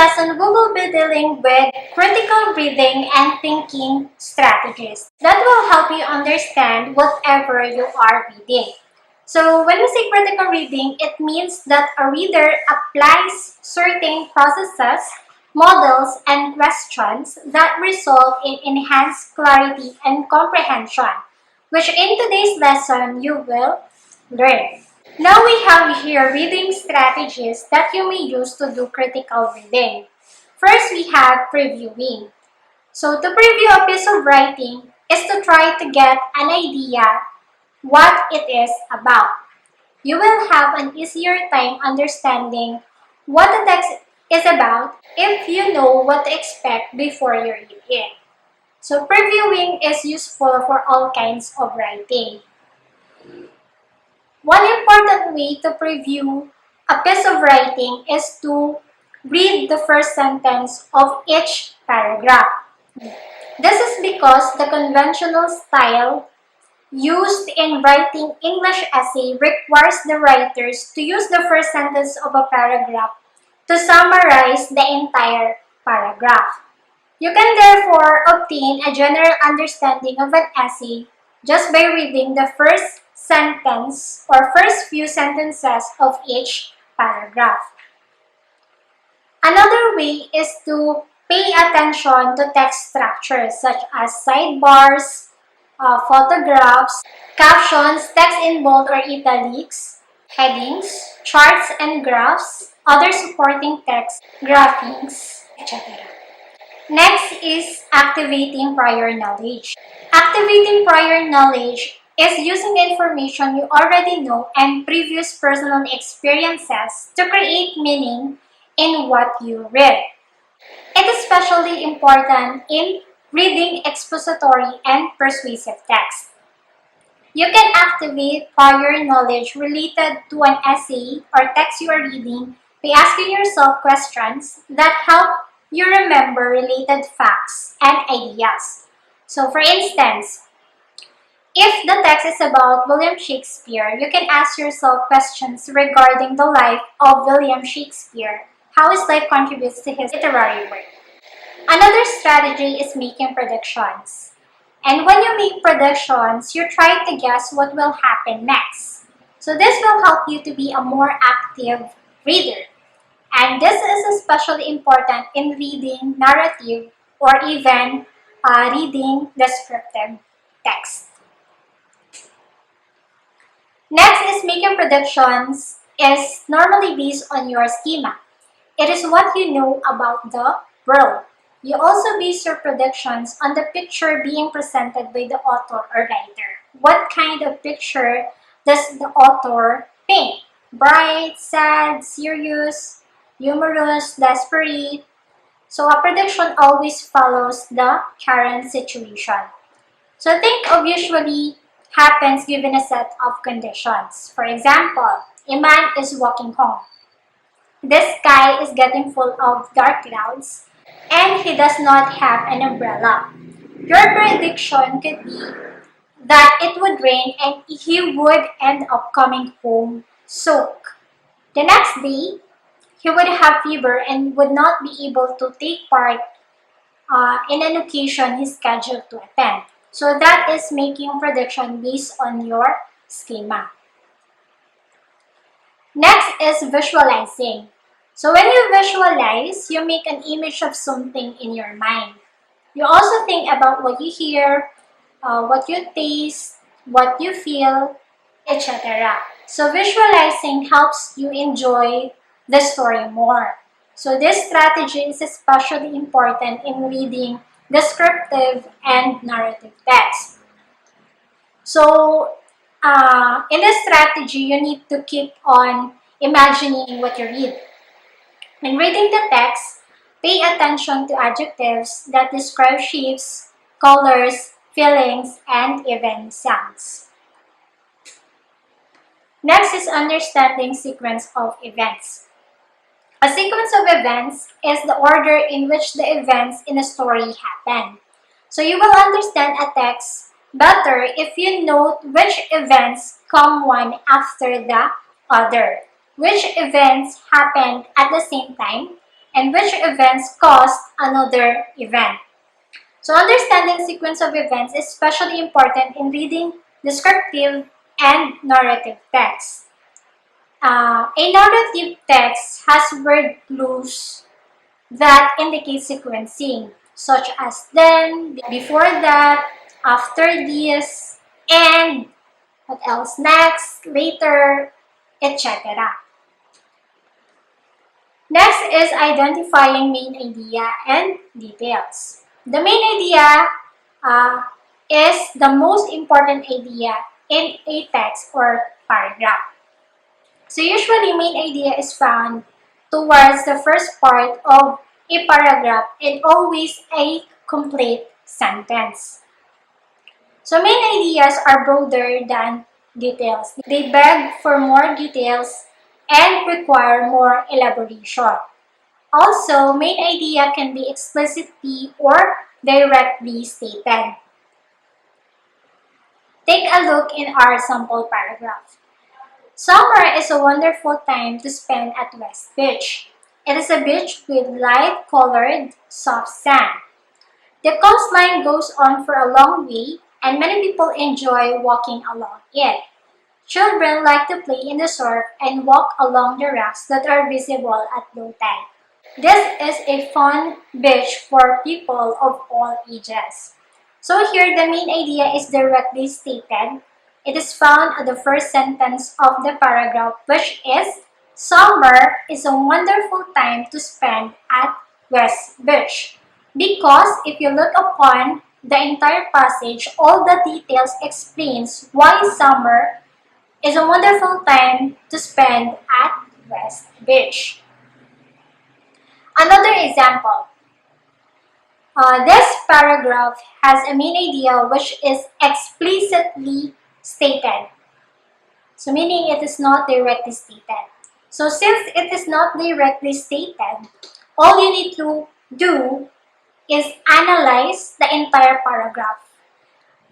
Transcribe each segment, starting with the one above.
lesson, we will be dealing with critical reading and thinking strategies that will help you understand whatever you are reading. So when we say critical reading, it means that a reader applies certain processes, models, and questions that result in enhanced clarity and comprehension, which in today's lesson you will learn. Now we have here reading strategies that you may use to do critical reading. First, we have previewing. So to preview a piece of writing is to try to get an idea what it is about. You will have an easier time understanding what the text is about if you know what to expect before you read it. So previewing is useful for all kinds of writing. One important way to preview a piece of writing is to read the first sentence of each paragraph. This is because the conventional style used in writing English essay requires the writers to use the first sentence of a paragraph to summarize the entire paragraph. You can therefore obtain a general understanding of an essay just by reading the first sentence or first few sentences of each paragraph. Another way is to pay attention to text structures such as sidebars, photographs, captions, text in bold or italics, headings, charts and graphs, other supporting text, graphics, etc. Next is activating prior knowledge. Activating prior knowledge is using the information you already know and previous personal experiences to create meaning in what you read. It is especially important in reading expository and persuasive text. You can activate prior knowledge related to an essay or text you are reading by asking yourself questions that help you remember related facts and ideas. So for instance, if the text is about William Shakespeare, you can ask yourself questions regarding the life of William Shakespeare, how his life contributes to his literary work. Another strategy is making predictions. And when you make predictions, you try to guess what will happen next. So this will help you to be a more active reader. And this is especially important in reading narrative or even reading descriptive text. Next is making predictions is normally based on your schema. It is what you know about the world. You also base your predictions on the picture being presented by the author or writer. What kind of picture does the author paint? Bright, sad, serious, humorous, desperate. So a prediction always follows the current situation. So think of usually happens given a set of conditions. For example, a man is walking home. The sky is getting full of dark clouds and he does not have an umbrella. Your prediction could be that it would rain and he would end up coming home soaked. The next day, he would have fever and would not be able to take part in an occasion he's scheduled to attend. So that is making prediction based on your schema. Next is visualizing. So when you visualize, you make an image of something in your mind. You also think about what you hear, what you taste, what you feel, etc. So visualizing helps you enjoy the story more. So this strategy is especially important in reading descriptive and narrative text. So in this strategy, you need to keep on imagining what you read. When reading the text, pay attention to adjectives that describe shapes, colors, feelings, and even sounds. Next is understanding sequence of events. A sequence of events is the order in which the events in a story happen. So you will understand a text better if you note which events come one after the other, which events happened at the same time, and which events caused another event. So understanding sequence of events is especially important in reading descriptive and narrative text. A narrative text has word clues that indicate sequencing, such as then, before that, after this, and what else, next, later, etc. Next is identifying main idea and details. The main idea is the most important idea in a text or paragraph. So usually main idea is found towards the first part of a paragraph and always a complete sentence. So main ideas are broader than details. They beg for more details and require more elaboration. Also, main idea can be explicitly or directly stated. Take a look in our sample paragraph. Summer is a wonderful time to spend at West Beach. It is a beach with light-colored, soft sand. The coastline goes on for a long way, and many people enjoy walking along it. Children like to play in the surf and walk along the rocks that are visible at low tide. This is a fun beach for people of all ages. So here the main idea is directly stated. It is found at the first sentence of the paragraph, which is, summer is a wonderful time to spend at West Beach. Because if you look upon the entire passage, all the details explains why summer is a wonderful time to spend at West Beach. Another example. This paragraph has a main idea which is explicitly stated. So meaning it is not directly stated. So since it is not directly stated, all you need to do is analyze the entire paragraph.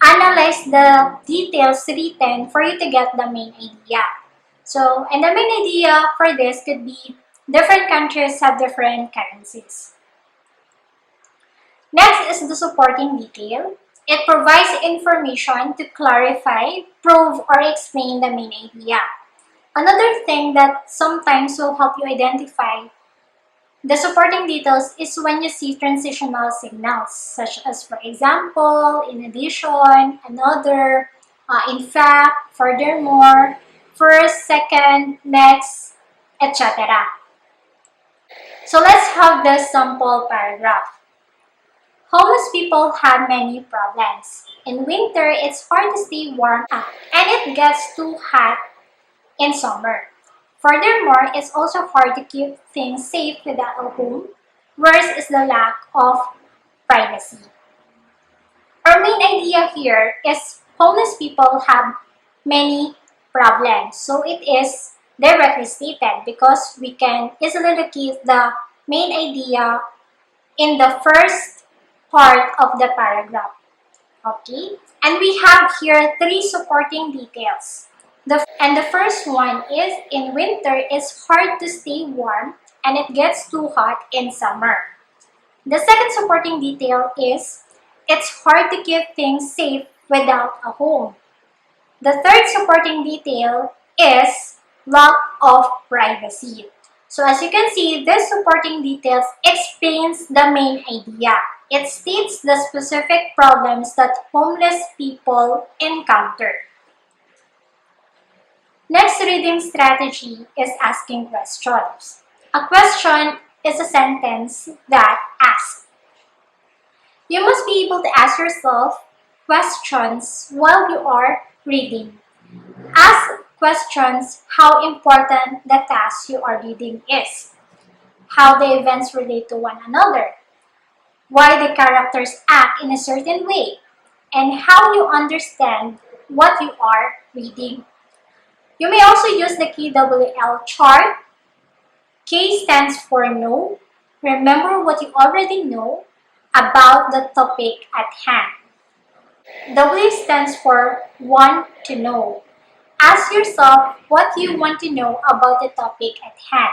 Analyze the details written for you to get the main idea. So, and the main idea for this could be different countries have different currencies. Next is the supporting detail. It provides information to clarify, prove, or explain the main idea. Another thing that sometimes will help you identify the supporting details is when you see transitional signals, such as, for example, in addition, another, in fact, furthermore, first, second, next, etc. So let's have the sample paragraph. Homeless people have many problems. In winter, it's hard to stay warm and it gets too hot in summer. Furthermore, it's also hard to keep things safe without a home. Worse is the lack of privacy. Our main idea here is homeless people have many problems. So it is directly stated because we can easily locate the main idea in the first part of the paragraph. Okay? And we have here three supporting details. The first one is, in winter, it's hard to stay warm and it gets too hot in summer. The second supporting detail is, it's hard to keep things safe without a home. The third supporting detail is lack of privacy. So as you can see, this supporting details explains the main idea. It states the specific problems that homeless people encounter. Next reading strategy is asking questions. A question is a sentence that asks. You must be able to ask yourself questions while you are reading. Ask questions how important the task you are reading is, how the events relate to one another, why the characters act in a certain way, and how you understand what you are reading. You may also use the KWL chart. K stands for know. Remember what you already know about the topic at hand. W stands for want to know. Ask yourself what you want to know about the topic at hand.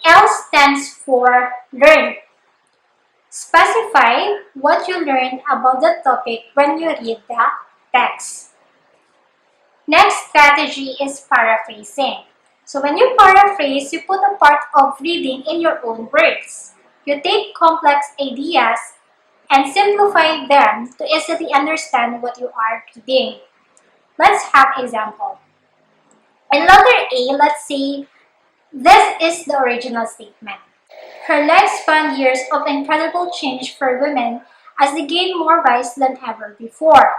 L stands for learn. Specify what you learned about the topic when you read the text. Next strategy is paraphrasing. So when you paraphrase, you put a part of reading in your own words. You take complex ideas and simplify them to easily understand what you are reading. Let's have example. In letter A, let's say this is the original statement. Her life spanned years of incredible change for women as they gain more rights than ever before.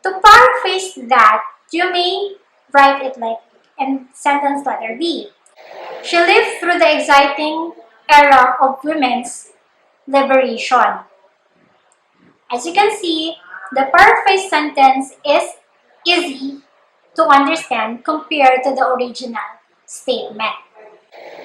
To paraphrase that, you may write it like in sentence letter B. She lived through the exciting era of women's liberation. As you can see, the paraphrase sentence is easy to understand compared to the original statement.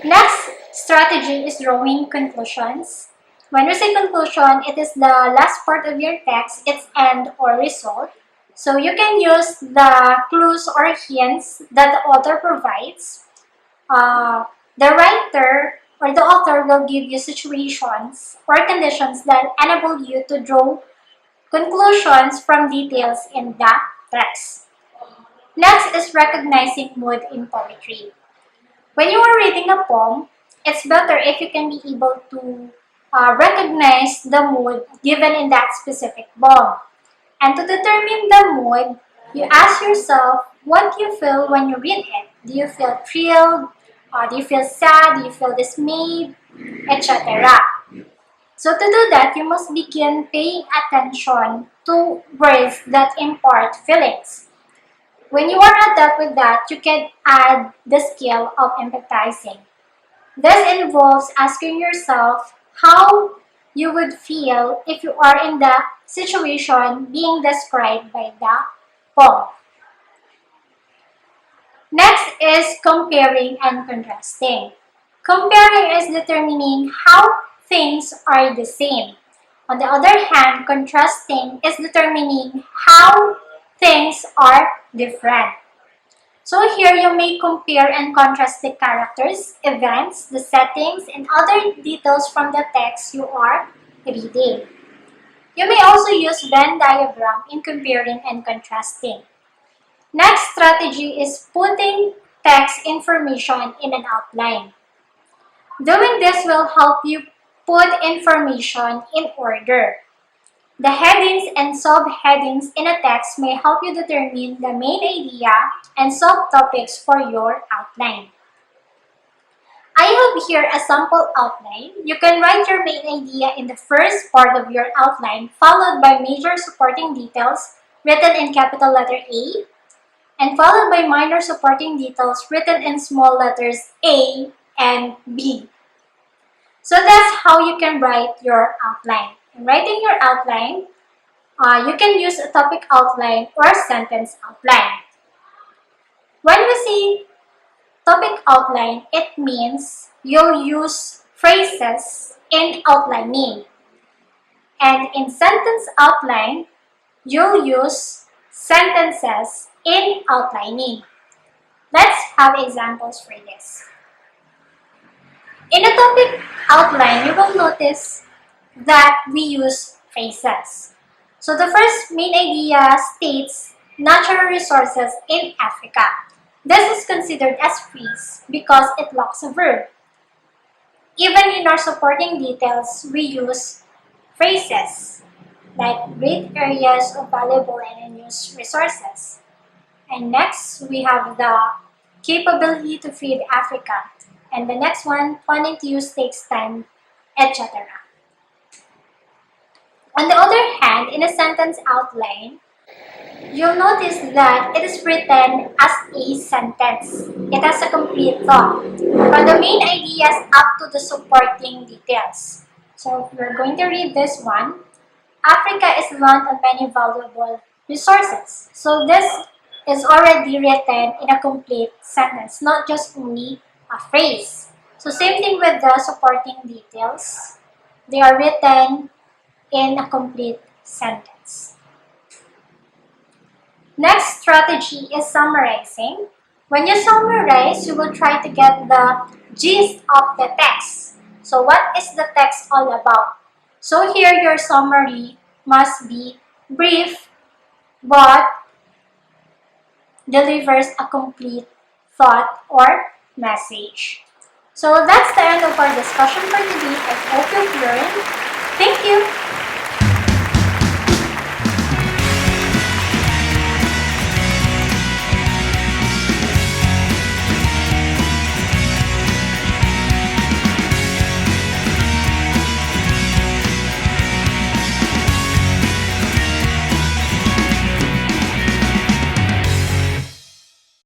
Next strategy is drawing conclusions. When we say conclusion, it is the last part of your text, its end or result. So you can use the clues or hints that the author provides. The writer or the author will give you situations or conditions that enable you to draw conclusions from details in the text. Next is recognizing mood in poetry. When you are reading a poem, it's better if you can be able to recognize the mood given in that specific poem. And to determine the mood, you ask yourself what you feel when you read it. Do you feel thrilled? Do you feel sad? Do you feel dismayed? Etc. So to do that, you must begin paying attention to words that impart feelings. When you are adept with that, you can add the skill of empathizing. This involves asking yourself how you would feel if you are in the situation being described by the poem. Next is comparing and contrasting. Comparing is determining how things are the same. On the other hand, contrasting is determining how things are different. So here you may compare and contrast the characters, events, the settings, and other details from the text you are reading. You may also use Venn diagram in comparing and contrasting. Next strategy is putting text information in an outline. Doing this will help you put information in order. The headings and subheadings in a text may help you determine the main idea and subtopics for your outline. I have here a sample outline. You can write your main idea in the first part of your outline, followed by major supporting details written in capital letter A, and followed by minor supporting details written in small letters A and B. So that's how you can write your outline. In writing your outline, you can use a topic outline or sentence outline. When we say topic outline, it means you'll use phrases in outlining. And in sentence outline, you'll use sentences in outlining. Let's have examples for this. In a topic outline, you will notice that we use phrases. So the first main idea states natural resources in Africa. This is considered as phrase because it lacks a verb. Even in our supporting details, we use phrases like great areas of valuable and unused resources. And next, we have the capability to feed Africa. And the next one, planning to use takes time, etc. On the other hand, in a sentence outline, you'll notice that it is written as a sentence. It has a complete thought, from the main ideas up to the supporting details. So we're going to read this one. Africa is land of many valuable resources. So this is already written in a complete sentence, not just only a phrase. So same thing with the supporting details. They are written in a complete sentence. Next strategy is summarizing. When you summarize, you will try to get the gist of the text. So what is the text all about? So here your summary must be brief but delivers a complete thought or message. So that's the end of our discussion for today. I hope you've learned. Thank you!